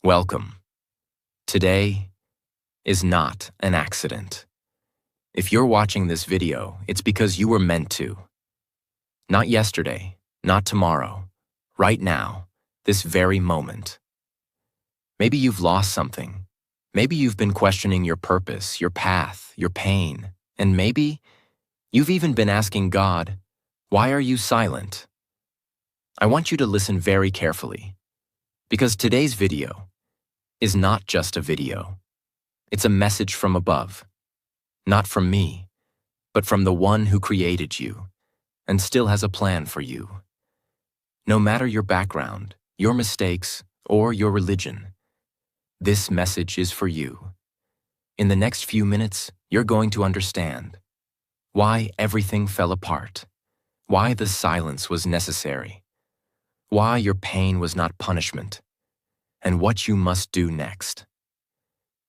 Welcome. Today is not an accident. If you're watching this video, it's because you were meant to. Not yesterday, not tomorrow, right now, this very moment. Maybe you've lost something. Maybe you've been questioning your purpose, your path, your pain, and maybe you've even been asking God, why are you silent? I want you to listen very carefully, because today's video is not just a video. It's a message from above, not from me, but from the one who created you and still has a plan for you. No matter your background, your mistakes, or your religion, this message is for you. In the next few minutes, you're going to understand why everything fell apart, why the silence was necessary, why your pain was not punishment, and what you must do next.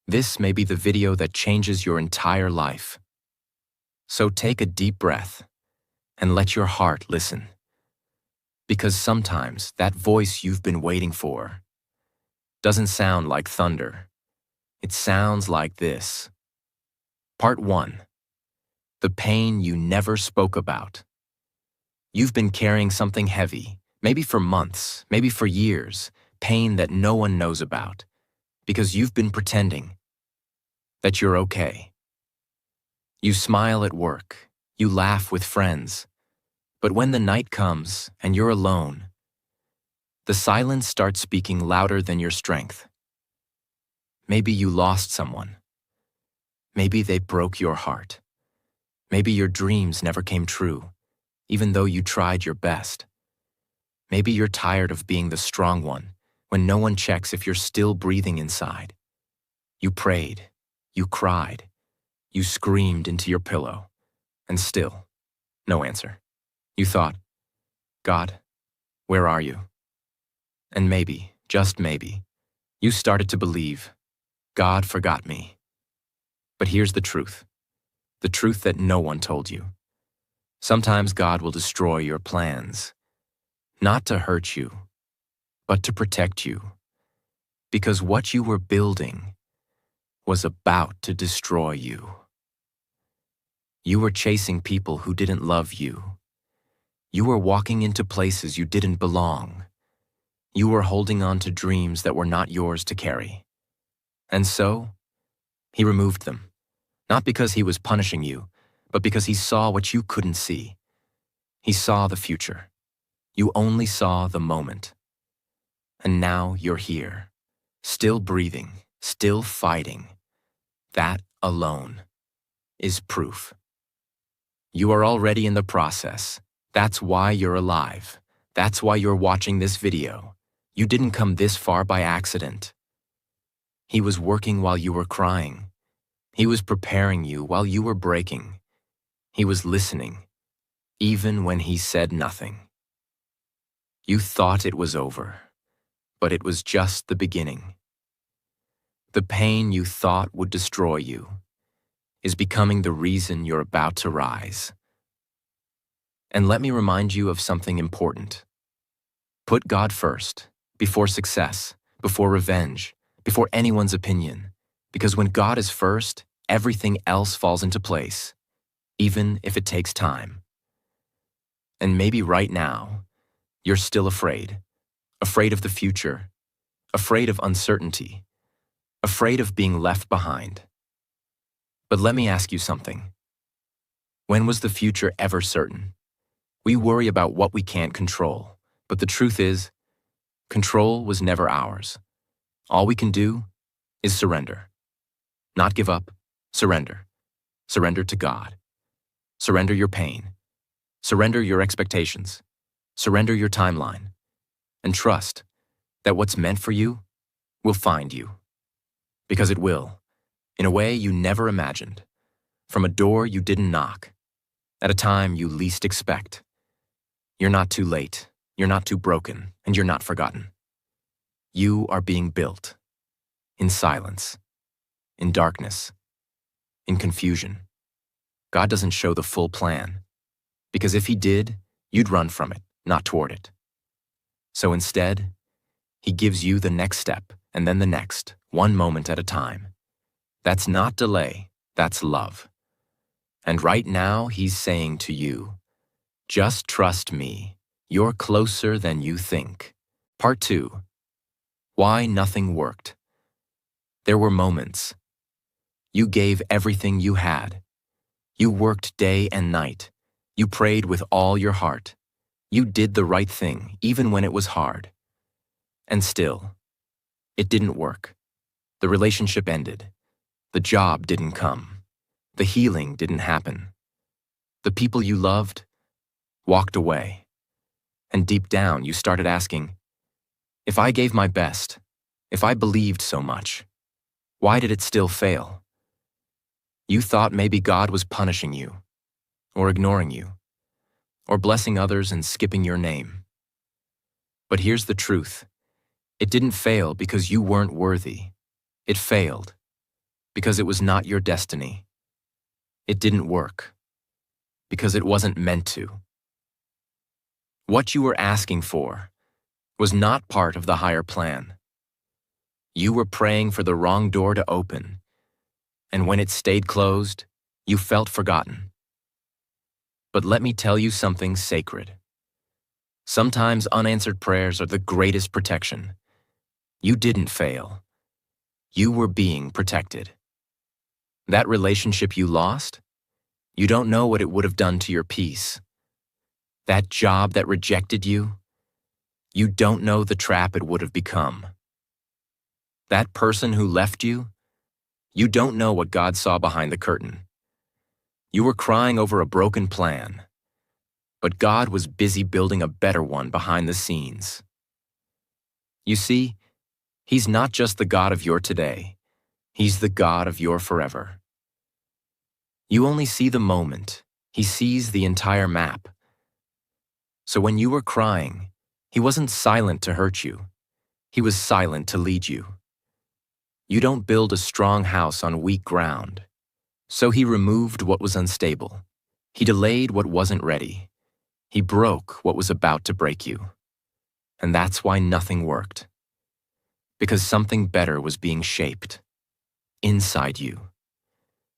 This may be the video that changes your entire life. So take a deep breath and let your heart listen. Because sometimes that voice you've been waiting for doesn't sound like thunder. It sounds like this. Part 1. The pain you never spoke about. You've been carrying something heavy, maybe for months, maybe for years, pain that no one knows about, because you've been pretending that you're okay. You smile at work, you laugh with friends, but when the night comes and you're alone, the silence starts speaking louder than your strength. Maybe you lost someone. Maybe they broke your heart. Maybe your dreams never came true, even though you tried your best. Maybe you're tired of being the strong one when no one checks if you're still breathing inside. You prayed, you cried, you screamed into your pillow, and still, no answer. You thought, God, where are you? And maybe, just maybe, you started to believe, God forgot me. But here's the truth that no one told you. Sometimes God will destroy your plans, not to hurt you, but to protect you. Because what you were building was about to destroy you. You were chasing people who didn't love you. You were walking into places you didn't belong. You were holding on to dreams that were not yours to carry. And so, he removed them, not because he was punishing you, but because he saw what you couldn't see. He saw the future. You only saw the moment. And now you're here, still breathing, still fighting. That alone is proof. You are already in the process. That's why you're alive. That's why you're watching this video. You didn't come this far by accident. He was working while you were crying. He was preparing you while you were breaking. He was listening, even when he said nothing. You thought it was over, but it was just the beginning. The pain you thought would destroy you is becoming the reason you're about to rise. And let me remind you of something important. Put God first, before success, before revenge, before anyone's opinion. Because when God is first, everything else falls into place, even if it takes time. And maybe right now, you're still afraid of the future, afraid of uncertainty, afraid of being left behind. But let me ask you something. When was the future ever certain? We worry about what we can't control, but the truth is, control was never ours. All we can do is surrender. Not give up, surrender. Surrender to God. Surrender your pain. Surrender your expectations. Surrender your timeline. And trust that what's meant for you will find you. Because it will, in a way you never imagined, from a door you didn't knock, at a time you least expect. You're not too late, you're not too broken, and you're not forgotten. You are being built, in silence, in darkness, in confusion. God doesn't show the full plan, because if he did, you'd run from it, not toward it. So instead, he gives you the next step, and then the next, one moment at a time. That's not delay, that's love. And right now, he's saying to you, just trust me. You're closer than you think. Part 2. Why nothing worked. There were moments. You gave everything you had. You worked day and night. You prayed with all your heart. You did the right thing, even when it was hard. And still, it didn't work. The relationship ended. The job didn't come. The healing didn't happen. The people you loved walked away. And deep down, you started asking, if I gave my best, if I believed so much, why did it still fail? You thought maybe God was punishing you, or ignoring you, or blessing others and skipping your name. But here's the truth. It didn't fail because you weren't worthy. It failed because it was not your destiny. It didn't work because it wasn't meant to. What you were asking for was not part of the higher plan. You were praying for the wrong door to open, and when it stayed closed, you felt forgotten. But let me tell you something sacred. Sometimes unanswered prayers are the greatest protection. You didn't fail. You were being protected. That relationship you lost, you don't know what it would have done to your peace. That job that rejected you, you don't know the trap it would have become. That person who left you, you don't know what God saw behind the curtain. You were crying over a broken plan, but God was busy building a better one behind the scenes. You see, He's not just the God of your today, He's the God of your forever. You only see the moment, He sees the entire map. So when you were crying, He wasn't silent to hurt you, He was silent to lead you. You don't build a strong house on weak ground. So He removed what was unstable. He delayed what wasn't ready. He broke what was about to break you. And that's why nothing worked. Because something better was being shaped. Inside you.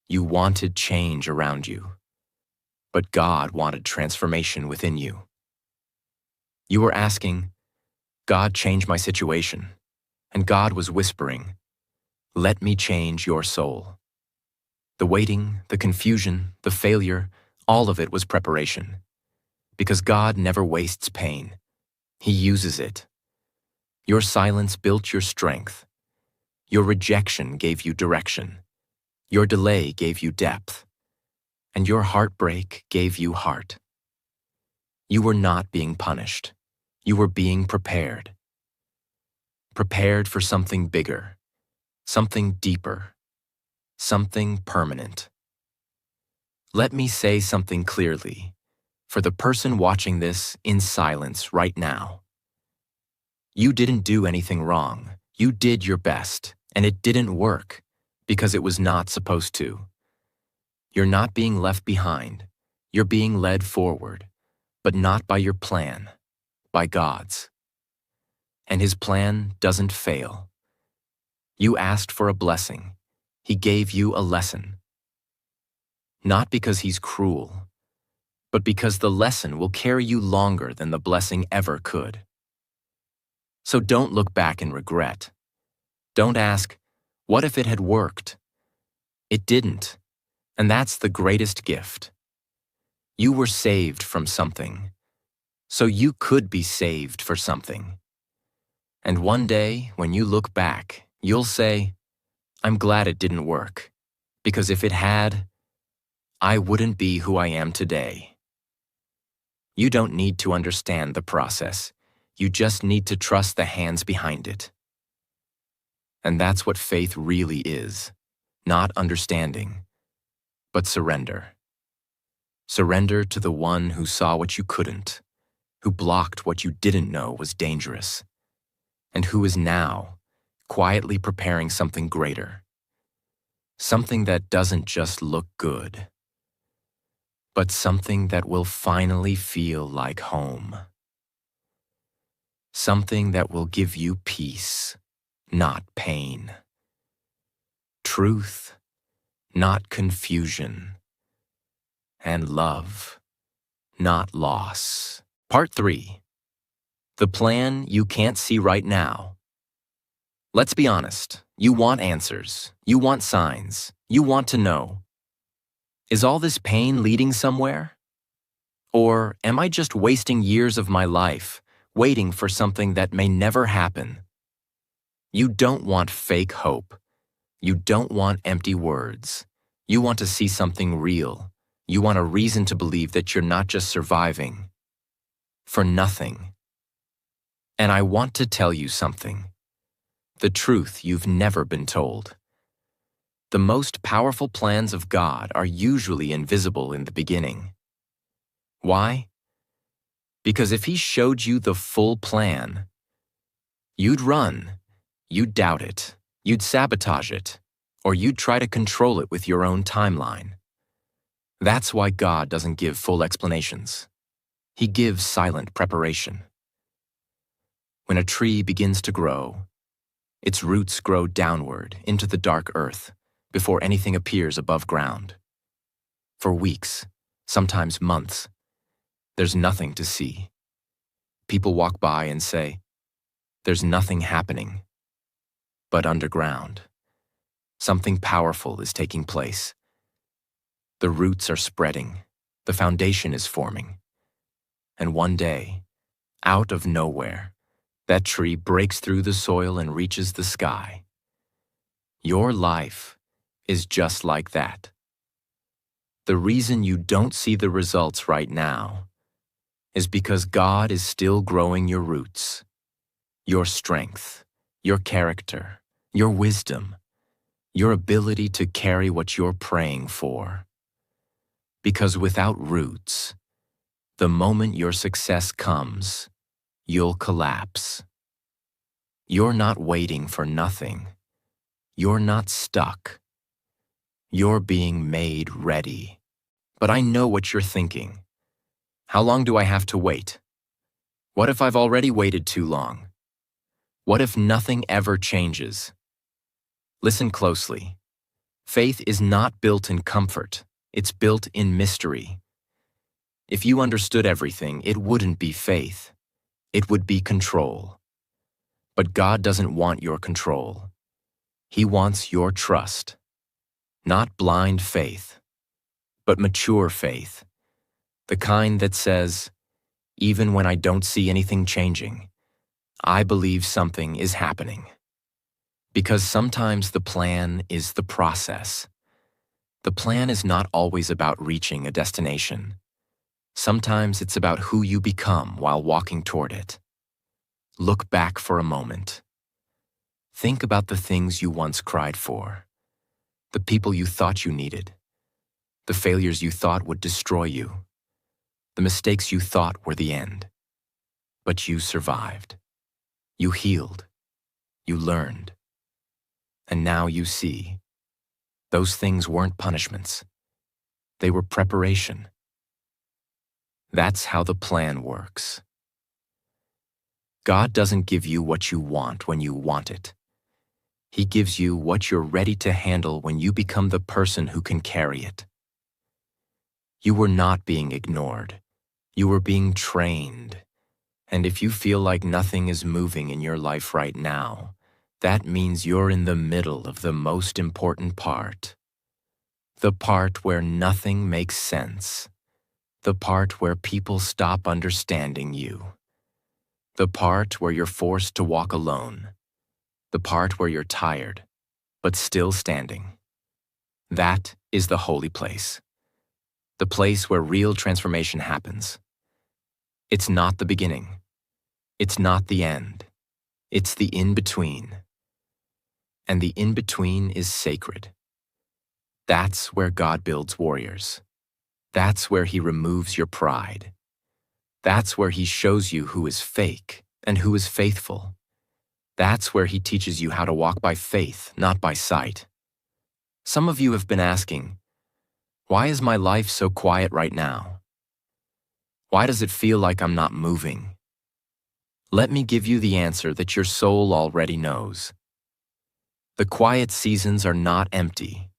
You wanted change around you. But God wanted transformation within you. You were asking, God, change my situation. And God was whispering, let me change your soul. The waiting, the confusion, the failure, all of it was preparation. Because God never wastes pain. He uses it. Your silence built your strength. Your rejection gave you direction. Your delay gave you depth. And your heartbreak gave you heart. You were not being punished. You were being prepared. Prepared for something bigger, something deeper, something permanent. Let me say something clearly, for the person watching this in silence right now. You didn't do anything wrong. You did your best, and it didn't work because it was not supposed to. You're not being left behind. You're being led forward, but not by your plan, by God's. And His plan doesn't fail. You asked for a blessing. He gave you a lesson. Not because He's cruel, but because the lesson will carry you longer than the blessing ever could. So don't look back in regret. Don't ask, what if it had worked? It didn't, and that's the greatest gift. You were saved from something, so you could be saved for something. And one day, when you look back, you'll say, I'm glad it didn't work, because if it had, I wouldn't be who I am today. You don't need to understand the process. You just need to trust the hands behind it. And that's what faith really is. Not understanding, but surrender. Surrender to the one who saw what you couldn't, who blocked what you didn't know was dangerous, and who is now quietly preparing something greater. Something that doesn't just look good, but something that will finally feel like home. Something that will give you peace, not pain. Truth, not confusion. And love, not loss. Part 3. The plan you can't see right now. Let's be honest. You want answers. You want signs. You want to know. Is all this pain leading somewhere? Or am I just wasting years of my life waiting for something that may never happen? You don't want fake hope. You don't want empty words. You want to see something real. You want a reason to believe that you're not just surviving for nothing. And I want to tell you something. The truth you've never been told. The most powerful plans of God are usually invisible in the beginning. Why? Because if He showed you the full plan, you'd run, you'd doubt it, you'd sabotage it, or you'd try to control it with your own timeline. That's why God doesn't give full explanations. He gives silent preparation. When a tree begins to grow, its roots grow downward into the dark earth before anything appears above ground. For weeks, sometimes months, there's nothing to see. People walk by and say, "There's nothing happening." But underground, something powerful is taking place. The roots are spreading, the foundation is forming. And one day, out of nowhere, that tree breaks through the soil and reaches the sky. Your life is just like that. The reason you don't see the results right now is because God is still growing your roots, your strength, your character, your wisdom, your ability to carry what you're praying for. Because without roots, the moment your success comes, you'll collapse. You're not waiting for nothing. You're not stuck. You're being made ready. But I know what you're thinking. How long do I have to wait? What if I've already waited too long? What if nothing ever changes? Listen closely. Faith is not built in comfort. It's built in mystery. If you understood everything, it wouldn't be faith. It would be control. But God doesn't want your control. He wants your trust. Not blind faith, but mature faith. The kind that says, even when I don't see anything changing, I believe something is happening. Because sometimes the plan is the process. The plan is not always about reaching a destination. Sometimes it's about who you become while walking toward it. Look back for a moment. Think about the things you once cried for, the people you thought you needed, the failures you thought would destroy you, the mistakes you thought were the end. But you survived. You healed. You learned. And now you see, those things weren't punishments. They were preparation. That's how the plan works. God doesn't give you what you want when you want it. He gives you what you're ready to handle when you become the person who can carry it. You were not being ignored. You were being trained. And if you feel like nothing is moving in your life right now, that means you're in the middle of the most important part. The part where nothing makes sense. The part where people stop understanding you. The part where you're forced to walk alone. The part where you're tired, but still standing. That is the holy place. The place where real transformation happens. It's not the beginning. It's not the end. It's the in-between. And the in-between is sacred. That's where God builds warriors. That's where He removes your pride. That's where He shows you who is fake and who is faithful. That's where He teaches you how to walk by faith, not by sight. Some of you have been asking, why is my life so quiet right now? Why does it feel like I'm not moving? Let me give you the answer that your soul already knows. The quiet seasons are not empty.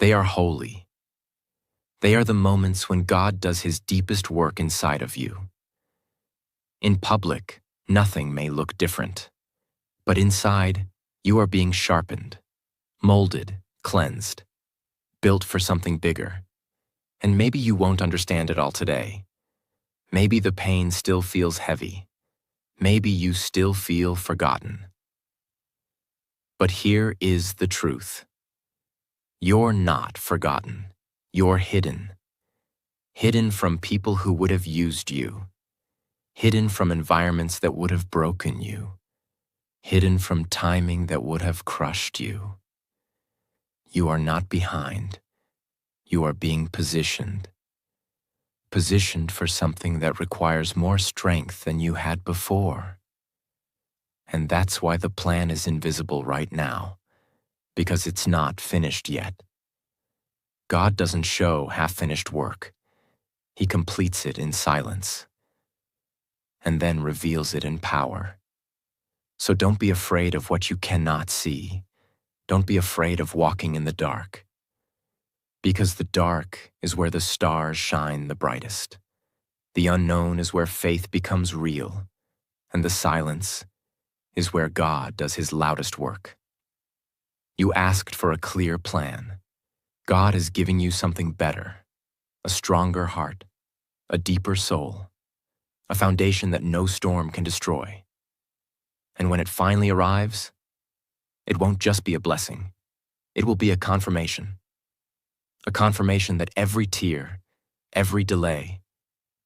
They are holy. They are the moments when God does His deepest work inside of you. In public, nothing may look different, but inside, you are being sharpened, molded, cleansed, built for something bigger. And maybe you won't understand it all today. Maybe the pain still feels heavy. Maybe you still feel forgotten. But here is the truth. You're not forgotten. You're hidden. Hidden from people who would have used you. Hidden from environments that would have broken you. Hidden from timing that would have crushed you. You are not behind. You are being positioned. Positioned for something that requires more strength than you had before. And that's why the plan is invisible right now, because it's not finished yet. God doesn't show half-finished work. He completes it in silence, and then reveals it in power. So don't be afraid of what you cannot see. Don't be afraid of walking in the dark. Because the dark is where the stars shine the brightest. The unknown is where faith becomes real, and the silence is where God does His loudest work. You asked for a clear plan. God is giving you something better, a stronger heart, a deeper soul, a foundation that no storm can destroy. And when it finally arrives, it won't just be a blessing. It will be a confirmation. A confirmation that every tear, every delay,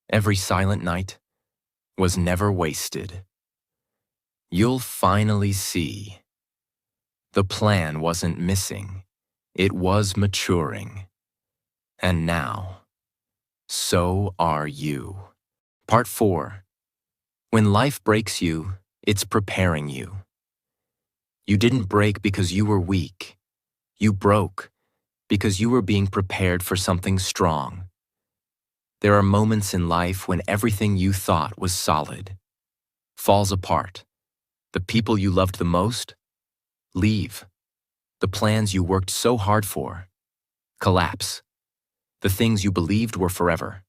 every silent night was never wasted. You'll finally see. The plan wasn't missing. It was maturing. And now, so are you. Part 4. When life breaks you, it's preparing you. You didn't break because you were weak. You broke because you were being prepared for something strong. There are moments in life when everything you thought was solid falls apart. The people you loved the most leave. The plans you worked so hard for collapse. The things you believed were forever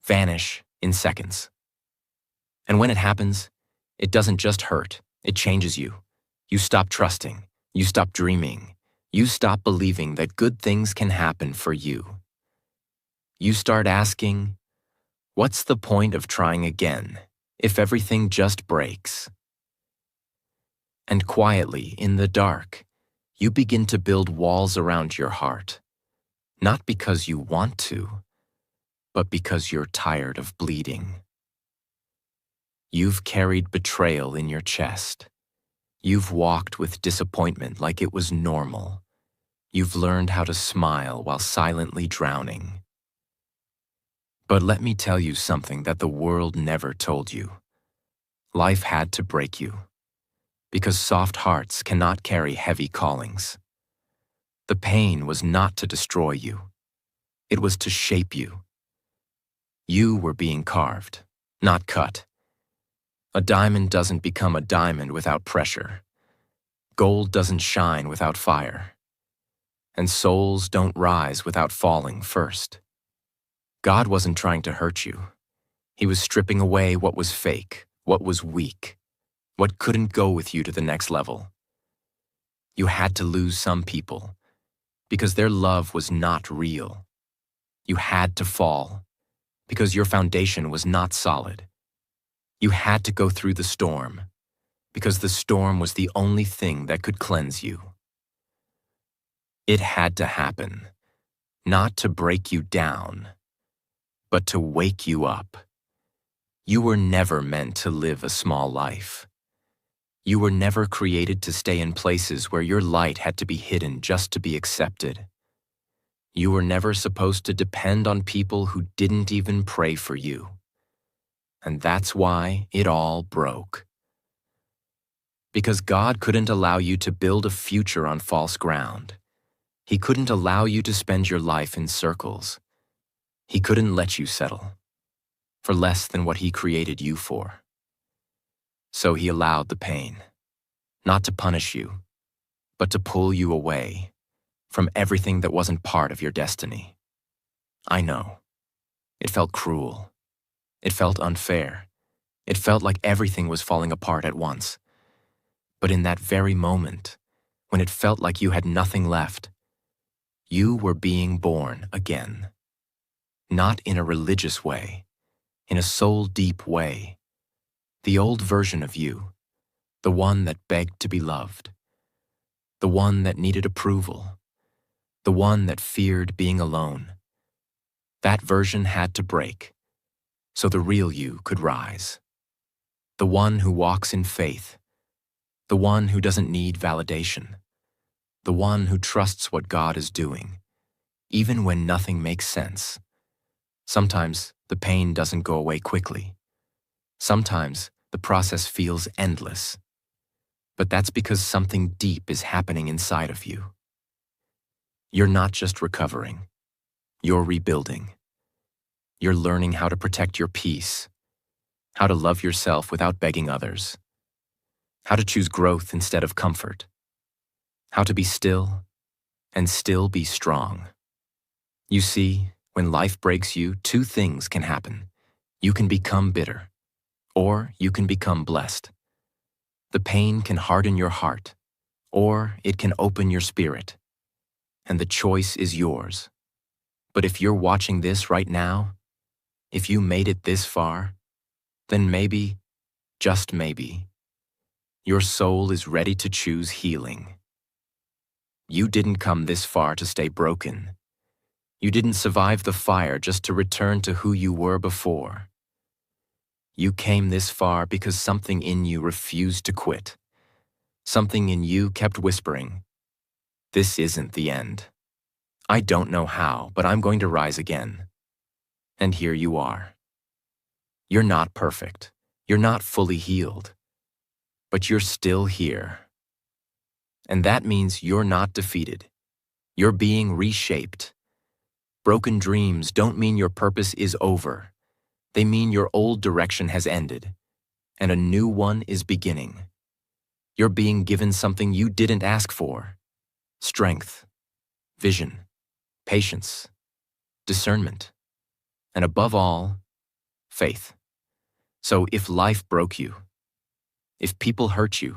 vanish in seconds. And when it happens, it doesn't just hurt, it changes you. You stop trusting. You stop dreaming. You stop believing that good things can happen for you. You start asking, what's the point of trying again if everything just breaks? And quietly, in the dark, you begin to build walls around your heart, not because you want to, but because you're tired of bleeding. You've carried betrayal in your chest. You've walked with disappointment like it was normal. You've learned how to smile while silently drowning. But let me tell you something that the world never told you. Life had to break you, because soft hearts cannot carry heavy callings. The pain was not to destroy you. It was to shape you. You were being carved, not cut. A diamond doesn't become a diamond without pressure. Gold doesn't shine without fire. And souls don't rise without falling first. God wasn't trying to hurt you. He was stripping away what was fake, what was weak, what couldn't go with you to the next level. You had to lose some people because their love was not real. You had to fall because your foundation was not solid. You had to go through the storm because the storm was the only thing that could cleanse you. It had to happen, not to break you down, but to wake you up. You were never meant to live a small life. You were never created to stay in places where your light had to be hidden just to be accepted. You were never supposed to depend on people who didn't even pray for you. And that's why it all broke. Because God couldn't allow you to build a future on false ground. He couldn't allow you to spend your life in circles. He couldn't let you settle for less than what He created you for. So He allowed the pain, not to punish you, but to pull you away from everything that wasn't part of your destiny. I know. It felt cruel. It felt unfair. It felt like everything was falling apart at once. But in that very moment, when it felt like you had nothing left, you were being born again. Not in a religious way, in a soul-deep way. The old version of you, the one that begged to be loved, the one that needed approval, the one that feared being alone. That version had to break, so the real you could rise. The one who walks in faith, the one who doesn't need validation, the one who trusts what God is doing, even when nothing makes sense. Sometimes the pain doesn't go away quickly. Sometimes the process feels endless. But that's because something deep is happening inside of you. You're not just recovering. You're rebuilding. You're learning how to protect your peace, how to love yourself without begging others, how to choose growth instead of comfort, how to be still and still be strong. You see, when life breaks you, two things can happen. You can become bitter, or you can become blessed. The pain can harden your heart, or it can open your spirit, and the choice is yours. But if you're watching this right now, if you made it this far, then maybe, just maybe, your soul is ready to choose healing. You didn't come this far to stay broken. You didn't survive the fire just to return to who you were before. You came this far because something in you refused to quit. Something in you kept whispering, "This isn't the end. I don't know how, but I'm going to rise again." And here you are. You're not perfect. You're not fully healed. But you're still here. And that means you're not defeated. You're being reshaped. Broken dreams don't mean your purpose is over. They mean your old direction has ended, and a new one is beginning. You're being given something you didn't ask for: strength, vision, patience, discernment, and above all, faith. So if life broke you, if people hurt you,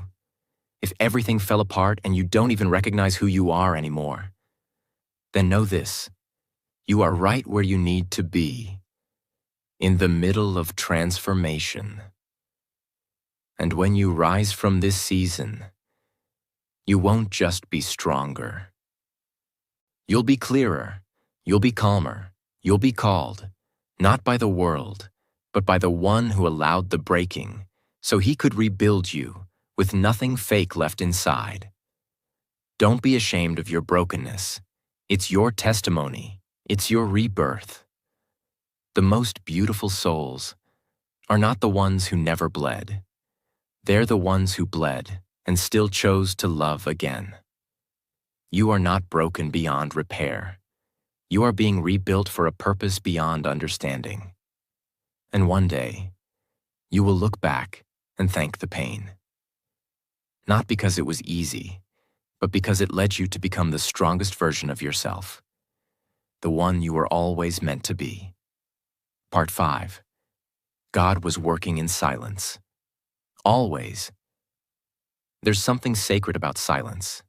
if everything fell apart and you don't even recognize who you are anymore, then know this: you are right where you need to be, in the middle of transformation. And when you rise from this season, you won't just be stronger. You'll be clearer, you'll be calmer, you'll be called, not by the world, but by the one who allowed the breaking, so he could rebuild you with nothing fake left inside. Don't be ashamed of your brokenness. It's your testimony. It's your rebirth. The most beautiful souls are not the ones who never bled. They're the ones who bled and still chose to love again. You are not broken beyond repair. You are being rebuilt for a purpose beyond understanding. And one day, you will look back and thank the pain. Not because it was easy, but because it led you to become the strongest version of yourself, the one you were always meant to be. Part 5. God was working in silence. Always. There's something sacred about silence.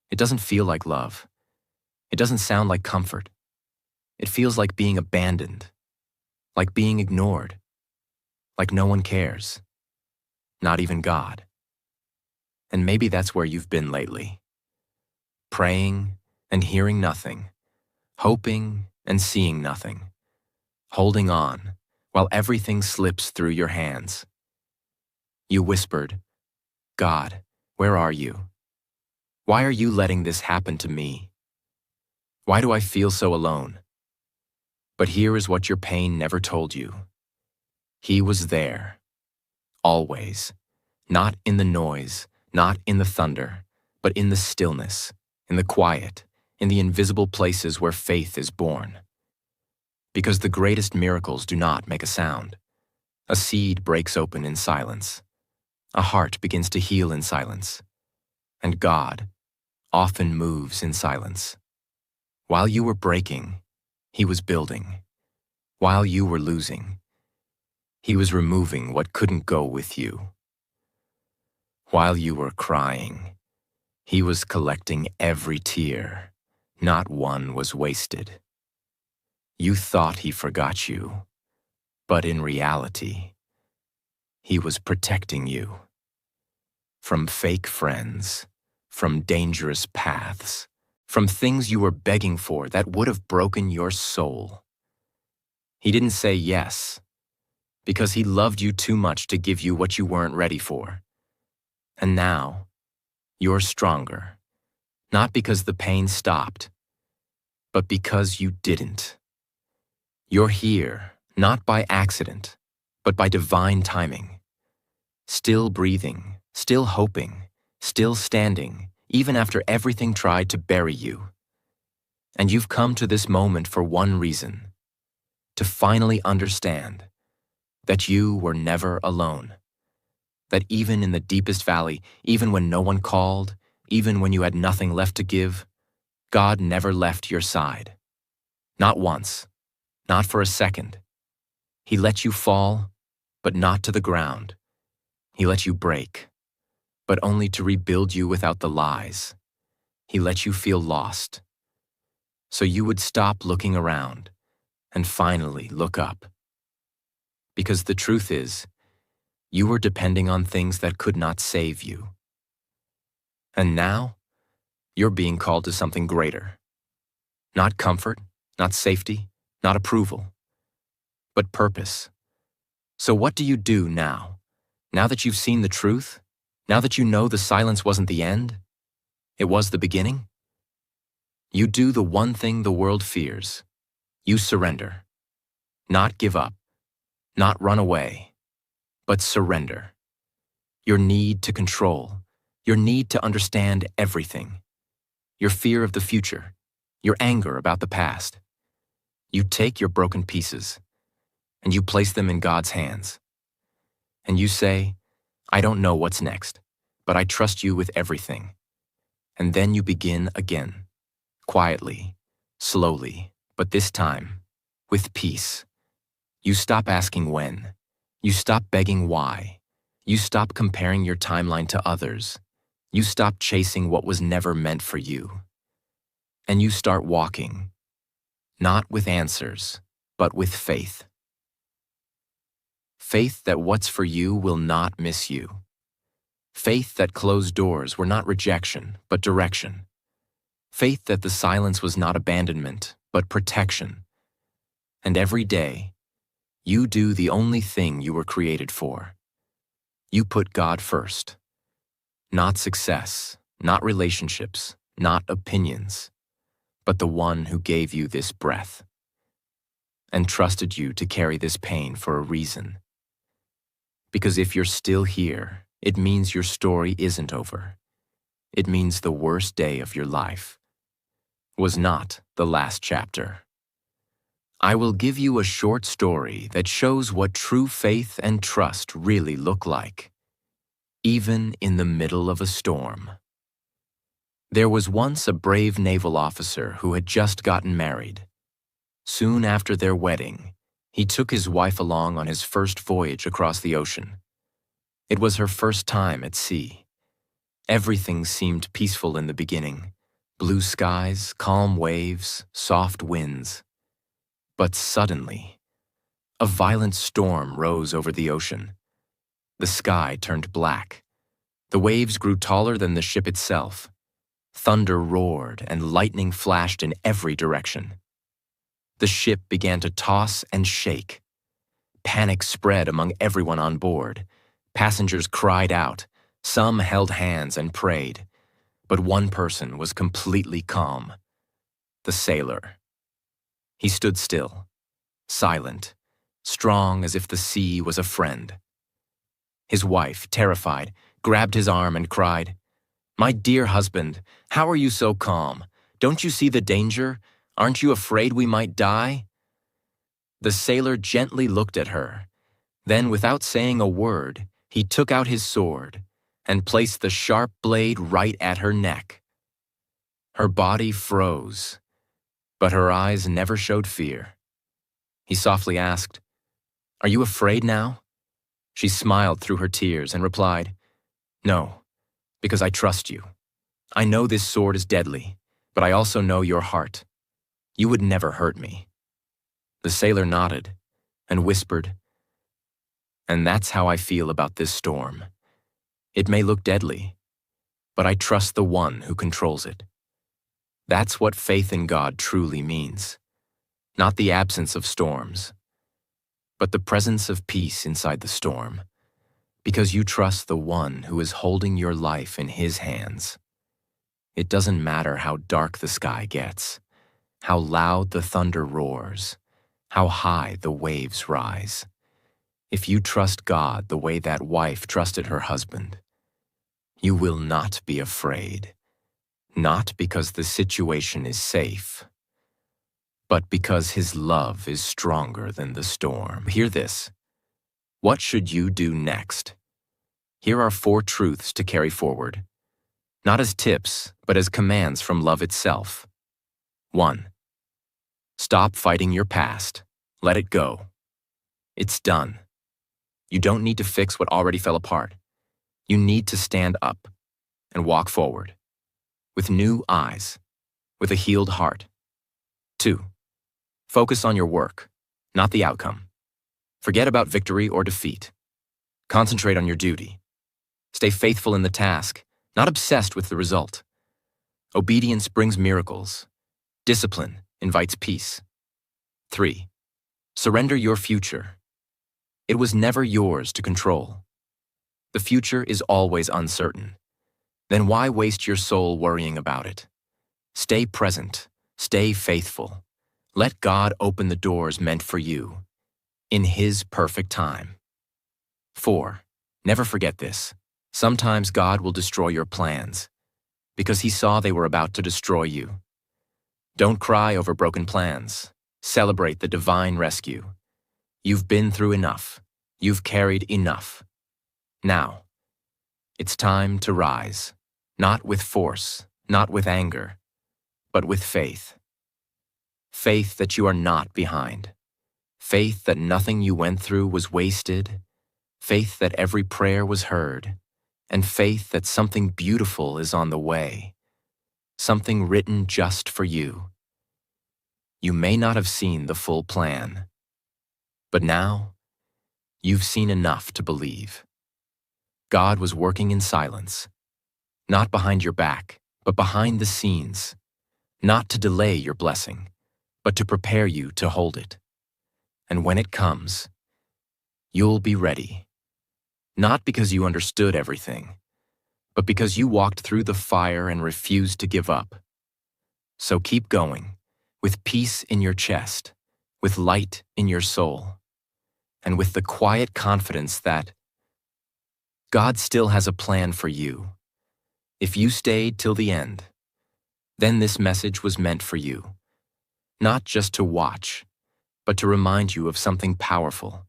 It doesn't feel like love. It doesn't sound like comfort. It feels like being abandoned, like being ignored, like no one cares, not even God. And maybe that's where you've been lately. Praying and hearing nothing, hoping and seeing nothing, holding on while everything slips through your hands. You whispered, "God, where are you? Why are you letting this happen to me? Why do I feel so alone?" But here is what your pain never told you. He was there, always, not in the noise, not in the thunder, but in the stillness, in the quiet, in the invisible places where faith is born. Because the greatest miracles do not make a sound. A seed breaks open in silence. A heart begins to heal in silence. And God often moves in silence. While you were breaking, he was building. While you were losing, he was removing what couldn't go with you. While you were crying, he was collecting every tear. Not one was wasted. You thought he forgot you, but in reality, he was protecting you. From fake friends, from dangerous paths, from things you were begging for that would have broken your soul. He didn't say yes, because he loved you too much to give you what you weren't ready for. And now, you're stronger, not because the pain stopped, but because you didn't. You're here, not by accident, but by divine timing. Still breathing, still hoping, still standing, even after everything tried to bury you. And you've come to this moment for one reason: to finally understand that you were never alone. That even in the deepest valley, even when no one called, even when you had nothing left to give, God never left your side. Not once, not for a second. He let you fall, but not to the ground. He let you break, but only to rebuild you without the lies. He let you feel lost, so you would stop looking around and finally look up. Because the truth is, you were depending on things that could not save you. And now, you're being called to something greater. Not comfort, not safety, not approval, but purpose. So what do you do now? Now that you've seen the truth? Now that you know the silence wasn't the end? It was the beginning? You do the one thing the world fears. You surrender. Not give up. Not run away. But surrender. Your need to control. Your need to understand everything. Your fear of the future. Your anger about the past. You take your broken pieces and you place them in God's hands. And you say, I don't know what's next, but I trust you with everything. And then you begin again, quietly, slowly, but this time, with peace. You stop asking when. You stop begging why. You stop comparing your timeline to others. You stop chasing what was never meant for you. And you start walking, not with answers, but with faith. Faith that what's for you will not miss you. Faith that closed doors were not rejection, but direction. Faith that the silence was not abandonment, but protection. And every day, you do the only thing you were created for. You put God first. Not success, not relationships, not opinions, but the one who gave you this breath and trusted you to carry this pain for a reason. Because if you're still here, it means your story isn't over. It means the worst day of your life was not the last chapter. I will give you a short story that shows what true faith and trust really look like, even in the middle of a storm. There was once a brave naval officer who had just gotten married. Soon after their wedding, he took his wife along on his first voyage across the ocean. It was her first time at sea. Everything seemed peaceful in the beginning. Blue skies, calm waves, soft winds. But suddenly, a violent storm rose over the ocean. The sky turned black. The waves grew taller than the ship itself. Thunder roared and lightning flashed in every direction. The ship began to toss and shake. Panic spread among everyone on board. Passengers cried out. Some held hands and prayed. But one person was completely calm. The sailor. He stood still, silent, strong as if the sea was a friend. His wife, terrified, grabbed his arm and cried, "My dear husband, how are you so calm? Don't you see the danger? Aren't you afraid we might die?" The sailor gently looked at her. Then, without saying a word, he took out his sword and placed the sharp blade right at her neck. Her body froze, but her eyes never showed fear. He softly asked, "Are you afraid now?" She smiled through her tears and replied, "No, because I trust you. I know this sword is deadly, but I also know your heart. You would never hurt me." The sailor nodded and whispered, "And that's how I feel about this storm. It may look deadly, but I trust the one who controls it." That's what faith in God truly means. Not the absence of storms, but the presence of peace inside the storm, because you trust the one who is holding your life in his hands. It doesn't matter how dark the sky gets, how loud the thunder roars, how high the waves rise. If you trust God the way that wife trusted her husband, you will not be afraid, not because the situation is safe, but because his love is stronger than the storm. Hear this. What should you do next? Here are 4 truths to carry forward, not as tips, but as commands from love itself. 1. Stop fighting your past. Let it go. It's done. You don't need to fix what already fell apart. You need to stand up and walk forward with new eyes, with a healed heart. 2. Focus on your work, not the outcome. Forget about victory or defeat. Concentrate on your duty. Stay faithful in the task, not obsessed with the result. Obedience brings miracles. Discipline invites peace. 3. Surrender your future. It was never yours to control. The future is always uncertain. Then why waste your soul worrying about it? Stay present. Stay faithful. Let God open the doors meant for you, in His perfect time. 4. Never forget this. Sometimes God will destroy your plans, because He saw they were about to destroy you. Don't cry over broken plans. Celebrate the divine rescue. You've been through enough. You've carried enough. Now, it's time to rise, not with force, not with anger, but with faith. Faith that you are not behind. Faith that nothing you went through was wasted. Faith that every prayer was heard. And faith that something beautiful is on the way. Something written just for you. You may not have seen the full plan, but now you've seen enough to believe. God was working in silence, not behind your back, but behind the scenes, not to delay your blessing, but to prepare you to hold it. And when it comes, you'll be ready, not because you understood everything, but because you walked through the fire and refused to give up. So keep going, with peace in your chest, with light in your soul, and with the quiet confidence that God still has a plan for you. If you stayed till the end, then this message was meant for you, not just to watch, but to remind you of something powerful.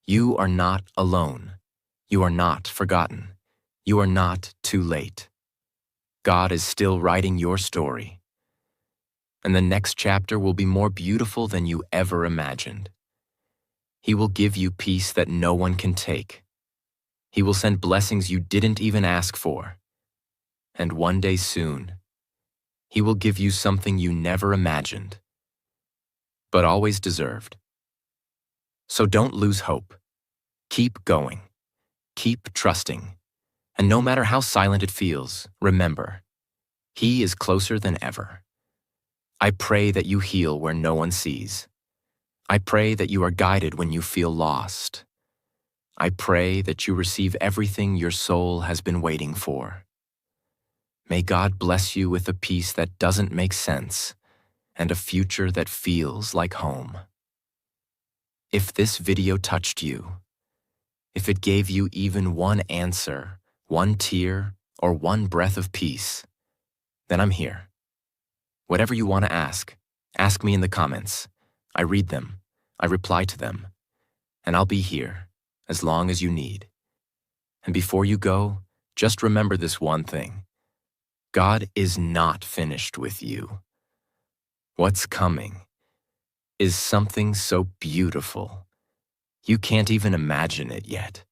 You are not alone. You are not forgotten. You are not too late. God is still writing your story, and the next chapter will be more beautiful than you ever imagined. He will give you peace that no one can take. He will send blessings you didn't even ask for. And one day soon, He will give you something you never imagined, but always deserved. So don't lose hope. Keep going. Keep trusting. And no matter how silent it feels, remember, He is closer than ever. I pray that you heal where no one sees. I pray that you are guided when you feel lost. I pray that you receive everything your soul has been waiting for. May God bless you with a peace that doesn't make sense and a future that feels like home. If this video touched you, if it gave you even one answer, one tear, or one breath of peace, then I'm here. Whatever you want to ask me in the comments. I read them, I reply to them, and I'll be here as long as you need. And before you go, just remember this one thing. God is not finished with you. What's coming is something so beautiful, you can't even imagine it yet.